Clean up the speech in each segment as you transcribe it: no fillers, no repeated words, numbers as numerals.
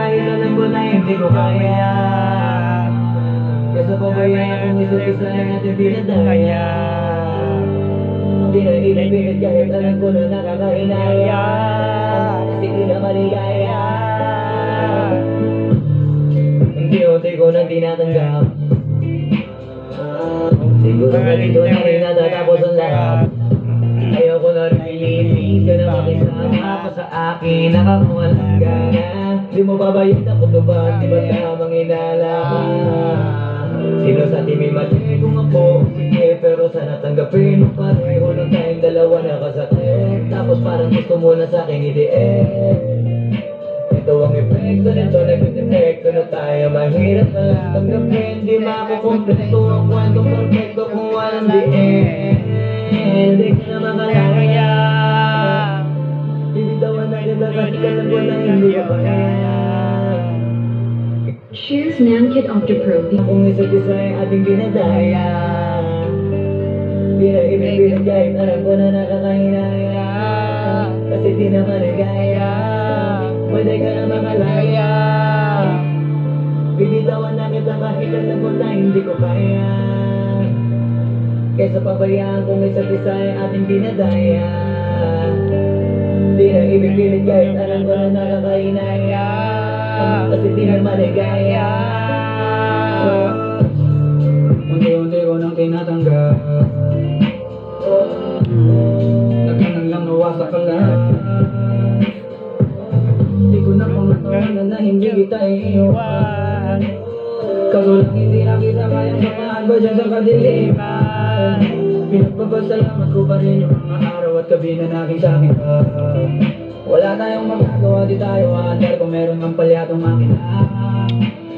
kahit alam ko na hindi ko kaya. Kesa pabayaan kung isa't isa na natin dinadaya. Di na inipilit kahit alam ko na nakakahinaya. Kasi di na maligaya. Unti-unti ko nang tinatanggap. Siguro na dito na rin natatapos ang lahat. Ayaw ko na rin pilitin ka na makisama pa sa akin. Nakakawala na. Di mo babayad ako ba? Di ba tamang inala? Sino sa atin may mali kung ako? Sige, pero sana tanggapin mo pareho lang tayong dalawa nakasakit. Tapos parang gusto mo na sa akin i-DM. Ito ang epekto nito, nag-defecto na tayo. Mahirap na lang tanggapin. Di makukompleto ang kwentong perfecto kung walang diin. Hindi ka na makalaya. Bibitawan na kita kasi alam ko na hindi ka kaya. Choose Namkit Octopro. Kung isa't isa ay ating dinadaya. Di na ibibilang kahit alam ko na nakakahinaya. Kasi di na maligaya. Pwede ka na makalaya. Bibitawan na kita kahit alam ko na hindi ko kaya. Kesa pabayaan kung isa't isa ay ating dinadaya. Di na ibibilang kahit alam ko na nakakahinaya. Kasi di na maligaya. Unti-unti ko nang tinatanggap. Nagkanang lang nawasak ka lang. Di ko na pangalan na hindi kita iiwan. Kaso lang hindi na kita kayang samahan ko dyan sa kadiliman. Pinagpapasalamat ko pa rin yung mga araw at gabi na naging sa'kin. Wala tayong magagawa, di tayo aandar kung meron ng palyatong makina.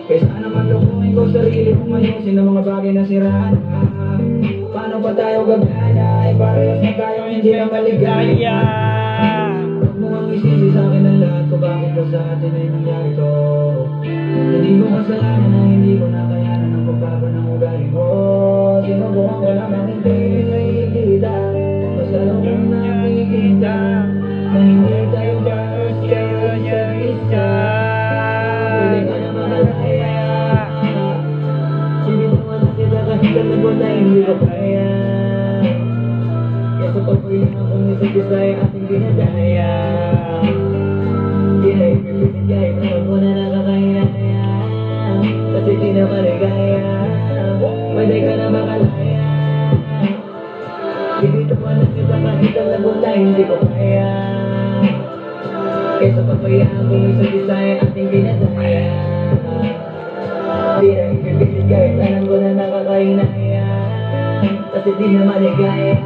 Kaysa naman lukuhin ko sarili kong ayusin ng mga bagay na siraan. Paano pa tayo gagana? Ay parehas na tayo hindi na maligaya. Huwag mo ang isisi sa akin ang lahat ko bakit ba sa atin ay nangyari to. Hindi ko kasalanan na hindi ko nakayanan ang pagbago ng ugali mo. Sinubukan ko lamang hindi nakikita. Basta lang kung nakikita na hindi tayo basta sa isa. Huli ka na makalaya. Sinitawan na kita kahit alam ko na hindi ko kaya. Kesa pagpahinga kung isa't isa ay ating dinadaya. Di na ipipilit kahit alam ko na nakakahinaya. Kasi di na maligaya. Pwede ka na makalaya. Binitawan na kita kahit alam ko na hindi ko kaya. Kesa pabayaan kung isa't isa ay ating dinadaya. Di na ipipilit kahit alam ko na nakakahinaya. Kasi di na maligaya.